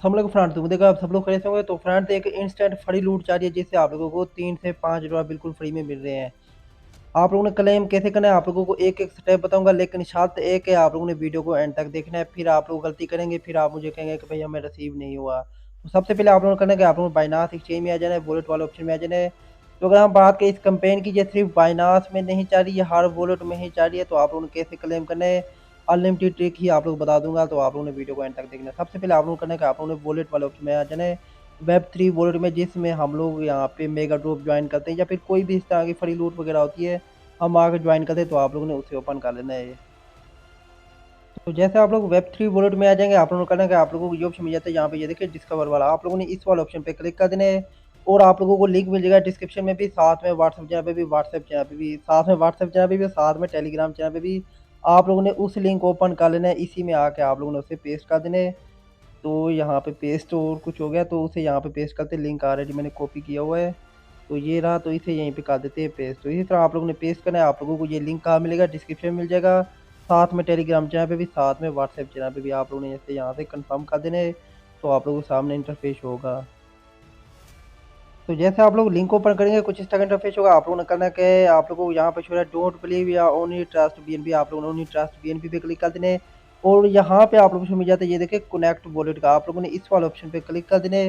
सब लोग फ्रंट तो देखो आप सब लोग खरीदते होंगे तो फ्रंट एक इंस्टेंट फ्री लूट चाहिए जिससे आप लोगों को 3 से 5 डॉलर बिल्कुल फ्री में मिल रहे हैं। आप लोगों ने क्लेम कैसे करना है आप लोगों को एक एक स्टेप बताऊंगा, लेकिन शर्त एक है, आप लोगों ने वीडियो को एंड तक देखना है। फिर आप लोग गलती करेंगे, फिर आप मुझे कहेंगे कि भाई हमें रिसीव नहीं हुआ। तो सबसे पहले आप लोगों ने करना है कि आप लोगों को बाइनास एक्सचेंज में आ जाना है, वॉलेट वाले ऑप्शन में आ जाना है। तो अगर हम बात करें इस कंपेन की, ये सिर्फ बाइनास में नहीं चल रही है, हर वॉलेट में ही चल रही है। तो आप लोगों ने कैसे क्लेम करना है अनलिमिटेड ट्रिक ही आप लोग बता दूंगा, तो आप लोगों ने वीडियो को एंड तक देखना है। सबसे पहले आप लोगों को करना है कि आप लोगों ने वॉलेट वाले ऑप्शन में आ जाना है, वेब 3 वॉलेट में, जिसमें हम लोग यहाँ पे मेगा ड्रॉप ज्वाइन करते हैं या फिर कोई भी इस तरह की फ्री लूट वगैरह होती है हम आके ज्वाइन करते हैं, तो आप लोगों ने उसे ओपन कर लेना है। तो जैसे आप लोग वेब 3 वॉलेट में आ जाएंगे, आप लोगों को करना है कि आप लोगों को ये ऑप्शन मिल जाता है यहाँ पे, ये देखिए डिस्कवर वाला, आप लोगों ने इस वाले ऑप्शन पे क्लिक कर देना है। और आप लोगों को लिंक मिल जाएगा डिस्क्रिप्शन में भी, साथ में व्हाट्सएप चैनल पे भी, व्हाट्सएप चैनल पे भी, साथ में व्हाट्सएप चैनल पे भी, साथ में टेलीग्राम चैनल पे भी। आप लोगों ने उस लिंक ओपन कर लेना है, इसी में आके आप लोगों ने उसे पेस्ट कर देना है। तो यहाँ पे पेस्ट और कुछ हो गया तो उसे यहाँ पे पेस्ट करते, लिंक ऑलरेडी मैंने कॉपी किया हुआ है। तो ये रहा, तो इसे यहीं पे कर देते हैं पेस्ट। तो इसी तरह आप लोगों ने पेस्ट करना है, आप लोगों को ये लिंक कहाँ मिलेगा, डिस्क्रिप्शन में मिल जाएगा, साथ में टेलीग्राम चैनल पे भी, साथ में व्हाट्सएप चैनल पे भी। आप लोगों ने जैसे यहाँ से कंफर्म कर देना है, तो आप लोगों के सामने इंटरफेस होगा। तो जैसे आप लोग लिंक ओपन करेंगे कुछ इस तरह का इंटरफेस होगा। आप लोगों ने करना है कि आप लोगों को यहाँ पे शो है डोंट बिलीव या ओनली ट्रस्ट बीएनबी, आप लोगों ने ओनली ट्रस्ट बीएनबी पे क्लिक कर देने। और यहाँ पे आप लोगों को मिल जाता है ये देखिए कनेक्ट वॉलेट का, आप लोगों ने इस वाले ऑप्शन पे क्लिक कर देने।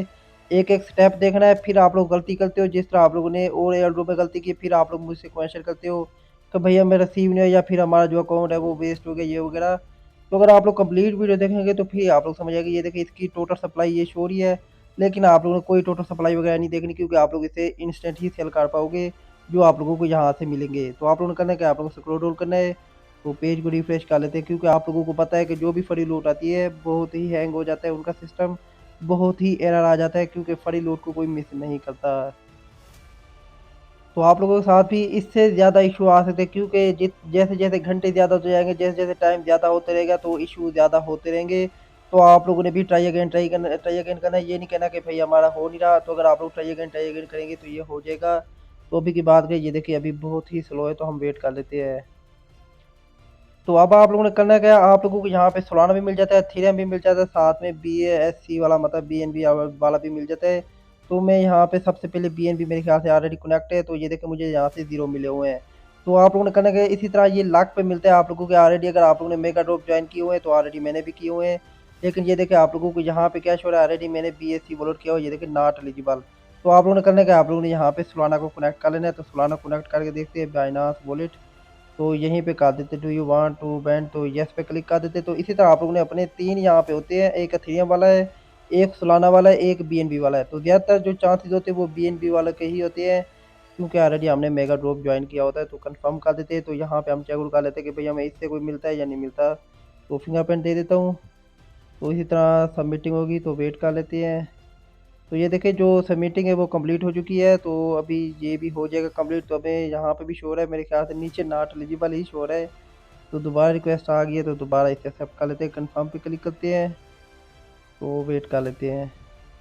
एक एक स्टेप देखना है, फिर आप लोग गलती करते हो जिस तरह आप लोगों ने और एयर ड्रॉप में गलती की, फिर आप लोग मुझसे क्वेश्चन करते हो कि भैया मैं रिसीव नहीं हुआ या फिर हमारा जो अकाउंट है वो वेस्ट हो गया ये वगैरह। तो अगर आप लोग कंप्लीट वीडियो देखेंगे तो फिर आप लोग समझ आएंगे। ये देखिए इसकी टोटल सप्लाई ये शो रही है, लेकिन आप लोगों ने कोई टोटल सप्लाई वगैरह नहीं देखनी, क्योंकि आप लोग इसे इंस्टेंट ही सेल कर पाओगे जो आप लोगों को यहाँ से मिलेंगे। तो आप लोगों ने करना है कि आप लोगों को स्क्रॉल डाउन करना है, तो पेज को रिफ्रेश कर लेते हैं, क्योंकि आप लोगों को पता है कि जो भी फ्री लूट आती है बहुत ही हैंग हो जाता है उनका सिस्टम, बहुत ही एरर आ जाता है, क्योंकि फ्री लूट को कोई मिस नहीं करता। तो आप लोगों के साथ भी इससे ज़्यादा इशू आ सकते हैं, क्योंकि जित जैसे जैसे घंटे ज़्यादा होते जाएंगे, जैसे जैसे टाइम ज़्यादा होते रहेगा तो इशू ज़्यादा होते रहेंगे। तो आप लोगों ने भी ट्राई अगेन करना है, ये नहीं कहना कि भाई हमारा हो नहीं रहा। तो अगर आप लोग ट्राई अगेन करेंगे तो ये हो जाएगा। तो अभी की बात करें, ये देखिए अभी बहुत ही स्लो है, तो हम वेट कर लेते हैं। तो अब आप लोगों ने करना क्या, आप लोगों को यहाँ पे सोलाना भी मिल जाता है, थीरियम भी मिल जाता है, साथ में BASC वाला मतलब BNB वाला भी मिल जाता है। तो मैं यहाँ पे सबसे पहले BNB मेरे ख्याल से ऑलरेडी कनेक्ट है, तो ये देखें मुझे यहाँ से 0 मिले हुए हैं। तो आप लोगों ने करना क्या, इसी तरह ये लाख पे मिलता है आप लोगों के ऑलरेडी, अगर आप लोगों ने मेगा ड्रॉप ज्वाइन किए हुए हैं तो ऑलरेडी मैंने भी किए हुए हैं। लेकिन ये देखें आप लोगों को यहाँ पे क्या शो रहा है, ऑलरेडी मैंने BSC वॉलेट किया हुआ है, ये देखें नॉट एलिजिबल। तो आप लोगों ने करना क्या, आप लोगों ने यहाँ पे सोलाना को कनेक्ट कर लेना है। तो सोलाना कनेक्ट करके देखते हैं बाइनास वॉलेट, तो यहीं पे कर देते do you want to band, तो यस पे क्लिक कर देते। तो इसी तरह आप लोगों ने अपने 3 यहाँ पे होते हैं, एक एथेरियम वाला है, एक सोलाना वाला है, एक BNB वाला है। तो ज़्यादातर जो चांसेस होते हैं वो BNB वाले के ही होते हैं, क्योंकि ऑलरेडी हमने मेगा ड्रॉप ज्वाइन किया होता है। तो कंफर्म कर देते हैं, तो यहाँ पे हम चेक कर लेते हैं कि भाई हमें इससे कोई मिलता है या नहीं मिलता। तो फिंगरप्रिंट दे देता हूँ, तो इसी तरह सबमिटिंग होगी, तो वेट कर लेते हैं। तो ये देखिए जो सबमिटिंग है वो कंप्लीट हो चुकी है, तो अभी ये भी हो जाएगा कंप्लीट। तो हमें यहाँ पे भी शो रहा है, मेरे ख्याल से नीचे नॉट एलिजिबल ही शो रहा है। तो दोबारा रिक्वेस्ट आ गई है, तो दोबारा इसे एक्सेप्ट कर लेते हैं, कंफर्म पे क्लिक करते हैं, तो वेट कर लेते हैं।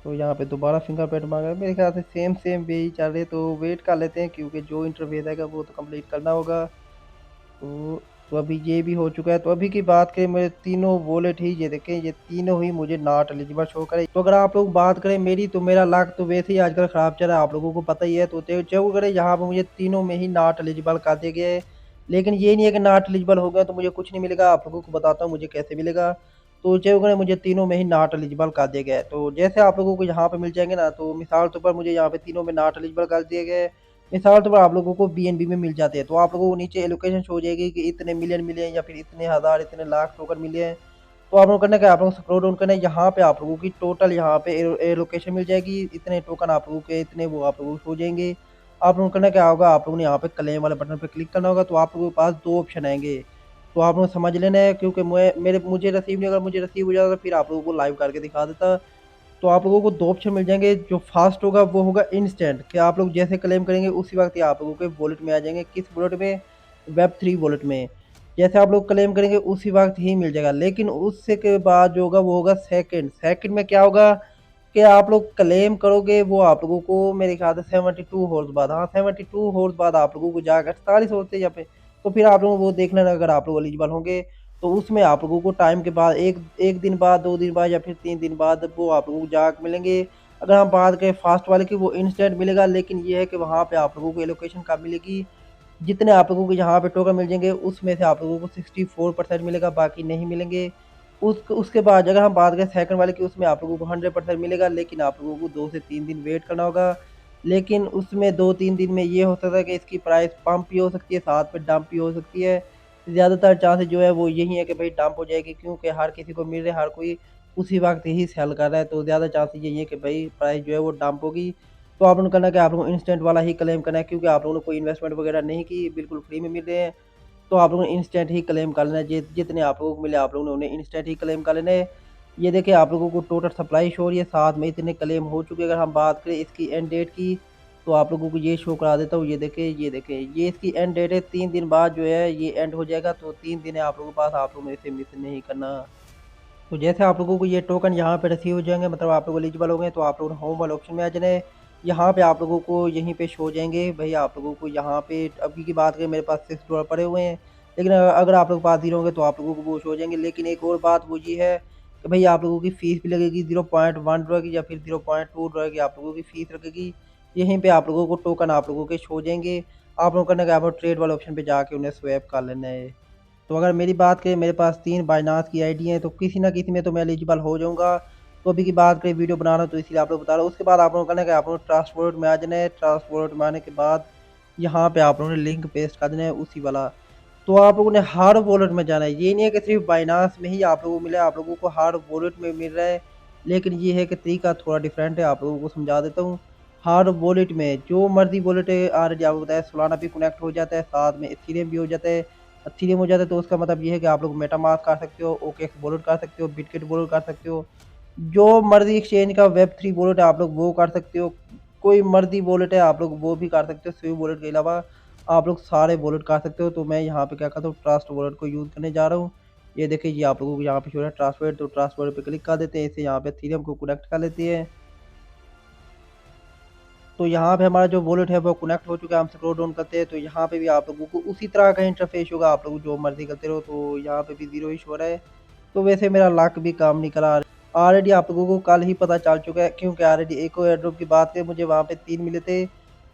तो यहाँ पे दोबारा फिंगरप्रिंट मांगा है, मेरे ख्याल से सेम सेम वे ही चल रहे हैं, तो वेट कर लेते हैं, क्योंकि जो इंटरफेस आएगा वो तो कंप्लीट करना होगा। तो तो अभी ये भी हो चुका है। तो अभी की बात करें, मेरे तीनों वॉलेट ही ये देखें, ये तीनों ही मुझे नॉट एलिजिबल शो करे। तो अगर आप लोग बात करें मेरी, तो मेरा लक तो वैसे ही आजकल ख़राब चल रहा है, आप लोगों को पता ही है। तो जो करें यहाँ पे मुझे तीनों में ही नॉट एलिजिबल कर दिए गए। लेकिन ये नहीं है कि नॉट एलिजिबल हो गया तो मुझे कुछ नहीं मिलेगा, आप लोगों को बताता हूँ मुझे कैसे मिलेगा। तो जो करें मुझे तीनों में ही नॉट एलिजिबल कर दिए गए। तो जैसे आप लोगों को यहाँ पे मिल जाएंगे ना, तो मिसाल के ऊपर मुझे यहाँ पे तीनों में नॉट एलिजिबल कर दिए गए। मिसाल के तौर पर आप लोगों को BNB में मिल जाते हैं, तो आप लोगों को नीचे एलोकेशन शो हो जाएगी कि इतने मिलियन मिले हैं या फिर इतने हज़ार इतने लाख टोकन मिले हैं। तो आप लोगों को करना क्या, आप लोगों को स्क्रॉल डाउन करना है, यहाँ पे आप लोगों की टोटल यहाँ पे एलोकेशन मिल जाएगी, इतने टोकन आप लोगों के इतने वो आप लोगों को हो जाएंगे। आप लोगों को करना क्या होगा, आप लोगों ने यहाँ पे क्लेम वाले बटन पे क्लिक करना होगा, तो आप लोगों के पास 2 ऑप्शन आएंगे। तो आप लोग समझ लेना है, क्योंकि मुझे रिसीव नहीं, अगर मुझे रिसीव हो जाता तो फिर आप लोगों को लाइव करके दिखा देता। तो आप लोगों को 2 ऑप्शन मिल जाएँगे, जो फ़ास्ट होगा वो होगा इंस्टेंट, कि आप लोग जैसे क्लेम करेंगे उसी वक़्त ही आप लोगों के वॉलेट में आ जाएँगे। किस वॉलेट में? वेब 3 वॉलेट में। जैसे आप लोग क्लेम करेंगे उसी वक़्त ही मिल जाएगा, लेकिन उससे के बाद जो होगा वो होगा सेकंड। सेकंड में क्या होगा कि आप लोग क्लेम करोगे, वो आप लोगों को मेरे ख्याल से 72 हॉर्स बाद, हाँ 72 हॉर्स बाद आप लोगों को जाकर 48 हॉर्स से या फिर, तो फिर आप लोगों को वो देखना है, अगर आप लोग एलिजिबल होंगे। तो उसमें आप लोगों को टाइम के बाद 1 दिन बाद, 2 दिन बाद या फिर 3 दिन बाद वो आप लोगों को जाके मिलेंगे। अगर हम बात करें फ़ास्ट वाले की, वो इंस्टेंट मिलेगा, लेकिन ये है कि वहाँ पे आप लोगों को एलोकेशन कम मिलेगी। जितने आप लोगों को यहाँ पे टोकन मिल जाएँगे, उसमें से आप लोगों को 64% मिलेगा, बाकी नहीं मिलेंगे। उसके बाद अगर हम बात करें सेकंड वाले की, उसमें आप लोगों को 100% मिलेगा, लेकिन आप लोगों को 2 से 3 दिन वेट करना होगा। लेकिन उसमें 2-3 दिन में ये हो सकता है कि इसकी प्राइस पम्प भी हो सकती है, साथ में डंप भी हो सकती है। ज़्यादातर चांसेस जो है वो यही है कि भाई डंप हो जाएगी, क्योंकि हर किसी को मिल रहे हैं, हर कोई उसी वक़्त ही सेल कर रहा है, तो ज़्यादा चांसेस यही है कि भाई प्राइस जो है वो डंप होगी। तो आप लोगों को करना क्या है, आप लोगों को इंस्टेंट वाला ही क्लेम करना है, क्योंकि आप लोगों ने कोई इन्वेस्टमेंट वगैरह नहीं की, बिल्कुल फ्री में मिल रहे हैं। तो आप लोगों ने इंस्टेंट ही क्लेम कर लेना है, जितने आप लोगों को मिले आप लोगों ने उन्हें इंस्टेंट ही क्लेम कर लेना है। ये देखिए आप लोगों को टोटल सप्लाई शो हो रही है, साथ में इतने क्लेम हो चुके हैं। अगर हम बात करें इसकी एंड डेट की, तो आप लोगों को ये शो करा देता हूँ। ये देखें ये इसकी एंड डेट है, 3 दिन बाद जो है ये एंड हो जाएगा। तो 3 दिन है आप लोगों के पास, आप लोगों ने इसे मिस नहीं करना। तो जैसे आप लोगों को ये टोकन यहाँ पे रिसीव हो जाएँगे, मतलब आप लोग एलिजिबल हो गए, तो आप लोग होम वाले ऑप्शन में आ जाना है। यहाँ पे आप लोगों को यहीं पे शो हो जाएँगे। भई आप लोगों को यहाँ पे अभी की बात करें, मेरे पास $6 पड़े हुए हैं। लेकिन अगर आप लोगों के पास 0 होंगे तो आप लोगों को वो शो हो जाएँगे। लेकिन एक और बात वो ये है कि भई आप लोगों की फ़ीस भी लगेगी, $0.1 की या फिर $0.2 की आप लोगों की फ़ीस लगेगी। यहीं पे आप लोगों को टोकन आप लोगों के शो हो जाएँगे। आप लोगों को करना क्या है, आप लोग ट्रेड वाले ऑप्शन पे जाके उन्हें स्वैप कर लेना है। तो अगर मेरी बात करें, मेरे पास 3 बायनांस की आईडी है, तो किसी न किसी में तो मैं एलिजिबल हो जाऊँगा। तो अभी की बात करें, वीडियो बना रहा हूँ तो इसलिए आप लोग बता रहा हूँ। उसके बाद आप लोगों को करना है कि आप लोग ट्रस्ट वॉलेट में आ जाना है। ट्रस्ट वॉलेट में आने के बाद यहाँ पे आप लोगों ने लिंक पेस्ट कर देना है उसी वाला। तो आप लोगों ने हर वॉलेट में जाना है। ये नहीं है कि सिर्फ़ बायनांस में ही आप लोगों को मिला है, आप लोगों को हर वॉलेट में मिल रहा है। लेकिन ये है कि तरीका थोड़ा डिफरेंट है, आप लोगों को समझा देता हूँ। हर वॉलेट में जो मर्ज़ी वॉलेट है, ऑलरेडी आपको बताया, सोलाना भी कनेक्ट हो जाता है, साथ में इथेरियम भी हो जाता है। इथेरियम हो जाता है तो उसका मतलब ये है कि आप लोग मेटामास्क कर सकते हो, ओकेएक्स वॉलेट कर सकते हो, बिटगेट वॉलेट कर सकते हो। जो मर्ज़ी एक्सचेंज का वेब3 वॉलेट है आप लोग वो कर सकते हो। कोई मर्ज़ी वॉलेट है आप लोग वो भी कर सकते हो। स्विफ्ट वॉलेट के अलावा आप लोग सारे वॉलेट कर सकते हो। तो मैं यहाँ पे क्या करता हूँ, ट्रस्ट वॉलेट को यूज़ करने जा रहा हूँ। ये देखिए, ये आप लोगों को यहाँ पे शो हो रहा है ट्रस्ट वॉलेट, तो ट्रस्ट वॉलेट पे क्लिक कर देते हैं। इससे यहाँ पे इथेरियम को कनेक्ट कर लेते हैं। तो यहाँ पे हमारा जो वॉलेट है वो कनेक्ट हो चुका है। हम स्क्रॉल डाउन करते हैं तो यहाँ पे भी आप लोगों को उसी तरह का इंटरफेस होगा, आप लोग जो मर्ज़ी करते रहो। तो यहाँ पे भी 0 ही शो हो रहा है। तो वैसे मेरा लक भी काम नहीं करा। ऑलरेडी आप लोगों को कल ही पता चल चुका है, क्योंकि ऑलरेडी एक और एयरड्रॉप की बात करें, मुझे वहाँ पे 3 मिले थे।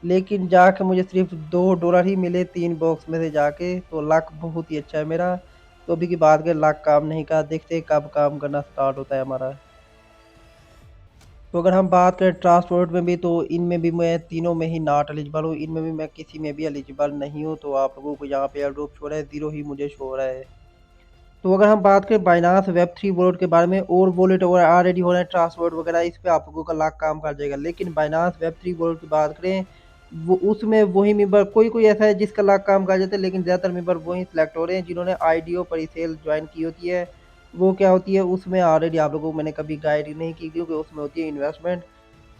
लेकिन जाके मुझे सिर्फ़ $2 ही मिले 3 बॉक्स में से जाके, तो लक बहुत ही अच्छा है मेरा। तो अभी की बात करें, लक काम नहीं करा, देखते हैं कब काम करना स्टार्ट होता है हमारा। तो अगर हम बात करें ट्रांसपोर्ट में भी, तो इनमें भी मैं तीनों में ही नॉट एलिजिबल हूँ, इनमें भी मैं किसी में भी एलिजिबल नहीं हूँ। तो आप लोगों को यहाँ पे एयर ड्रॉप शो हो रहा है, 0 ही मुझे शो हो रहा है। तो अगर हम बात करें बाइनांस वेब3 वॉलेट के बारे में, और वॉलेट और ऑलरेडी हो रहे हैं ट्रांसपोर्ट वगैरह, इस पे आप लोगों का लाख काम कर जाएगा। लेकिन बाइनांस वेब3 वॉलेट की बात करें, वो उसमें वही मेंबर, कोई कोई ऐसा है जिसका लाख काम कर जाता है, लेकिन ज़्यादातर मेंबर वही सिलेक्ट हो रहे हैं जिन्होंने आईडीओ प्रीसेल ज्वाइन की होती है। वो क्या होती है, उसमें ऑलरेडी आप लोगों को मैंने कभी गाइड नहीं की, क्योंकि उसमें होती है इन्वेस्टमेंट।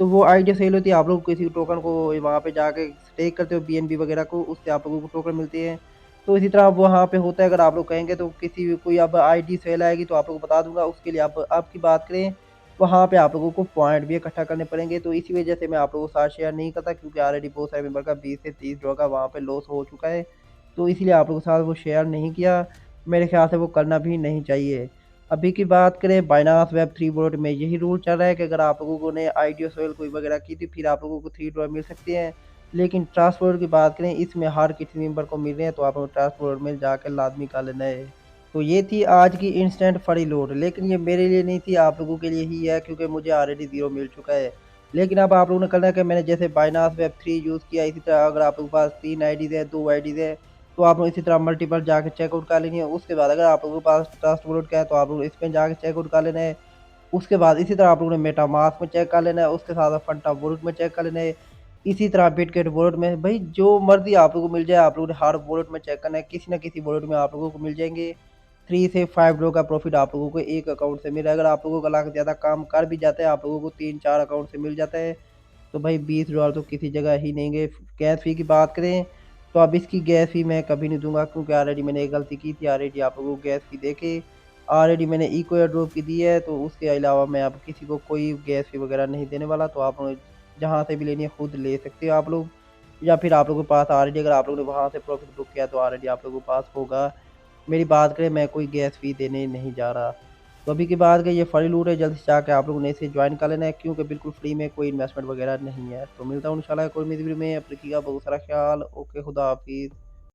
तो वो आइडिया सेल होती है, आप लोग किसी टोकन को वहाँ पे जाके स्टेक करते हो बीएनबी वगैरह को, उससे आप लोगों को टोकन मिलती है। तो इसी तरह वहाँ पे होता है, अगर आप लोग कहेंगे तो किसी कोई अब आईडी सेल आएगी तो आप लोगों को बता दूँगा, उसके लिए आप आपकी बात करें, वहाँ पे आप लोगों को पॉइंट भी इकट्ठा करने पड़ेंगे। तो इसी वजह से मैं आप लोगों के साथ शेयर नहीं करता, क्योंकि ऑलरेडी बहुत सारे मेंबर का 20 से 30 डॉलर का वहाँ पे लॉस हो चुका है। तो इसलिए आप लोगों के साथ वो शेयर नहीं किया। मेरे ख्याल से वो करना भी नहीं चाहिए। अभी की बात करें, बाइनांस वेब3 वॉलेट में यही रूल चल रहा है कि अगर आप लोगों ने आईडीओ सेल कोई वगैरह की थी, फिर आप लोगों को $3 मिल सकते हैं। लेकिन ट्रांसपोर्ट की बात करें, इसमें हर किसी मेंबर को मिल रहे हैं, तो आपको ट्रांसपोर्ट में जाकर लाज़मी कर लेना है। तो ये थी आज की इंस्टेंट फ्री लोड, लेकिन ये मेरे लिए नहीं थी, आप लोगों के लिए ही है, क्योंकि मुझे ऑलरेडी 0 मिल चुका है। लेकिन अब आप लोगों ने करना है कि मैंने जैसे बाइनांस वेब3 यूज़ किया, इसी तरह अगर आप लोगों के पास 3 आईडीज़ है, 2 आईडीज़ है, तो आप लोग इसी तरह मल्टीपल जाके चेकआउट कर लेनी है। उसके बाद अगर आप लोगों के पास ट्रस्ट वॉलेट का है, तो आप लोग इसमें जाके चेकआउट कर लेना है। उसके बाद इसी तरह आप लोगों ने मेटामास्क में चेक कर लेना है, उसके साथ फंटा वॉलेट में चेक कर लेना है। इसी तरह बिटगेट वॉलेट में, भाई जो मर्ज़ी आप लोगों को मिल जाए, आप लोगों ने हर वॉलेट में चेक करना है, किसी न किसी वॉलेट में आप लोगों को मिल जाएँगे। 3 से 5 डॉलर का प्रॉफ़िट आप लोगों को एक अकाउंट से मिल रहा है। अगर आप लोगों का लाख ज़्यादा काम कर भी जाता है, आप लोगों को 3-4 अकाउंट से मिल जाता है, तो भाई $20 तो किसी जगह ही नहीं गए। गैस फ़ी की बात करें, तो अब इसकी गैस फ़ी मैं कभी नहीं दूँगा, क्योंकि ऑलरेडी मैंने एक गलती की थी, ऑलरेडी आप लोगों को गैस फ़ी देके ऑलरेडी मैंने इको एयर ड्रॉप की दी है, तो उसके अलावा मैं अब किसी को कोई गैस फ़ी वगैरह नहीं देने वाला। तो आप जहाँ से भी लेनी है खुद ले सकते हो आप लोग, या फिर आप लोगों के पास ऑलरेडी, अगर आप लोगों ने वहाँ से प्रॉफ़िट बुक किया, तो ऑलरेडी आप लोगों के पास होगा। मेरी बात करें, मैं कोई गैस फ़ी देने नहीं जा रहा। तो अभी की बात करें, ये फनी लूट है, जल्द से जाके आप लोगों ने इसे जॉइन कर लेना है क्योंकि बिल्कुल फ्री में कोई इन्वेस्टमेंट वगैरह नहीं है। तो मिलता हूँ इंशाल्लाह कोई नई वीडियो में, अब रखिएगा बहुत सारा ख़्याल। ओके, खुदा हाफ़िज़।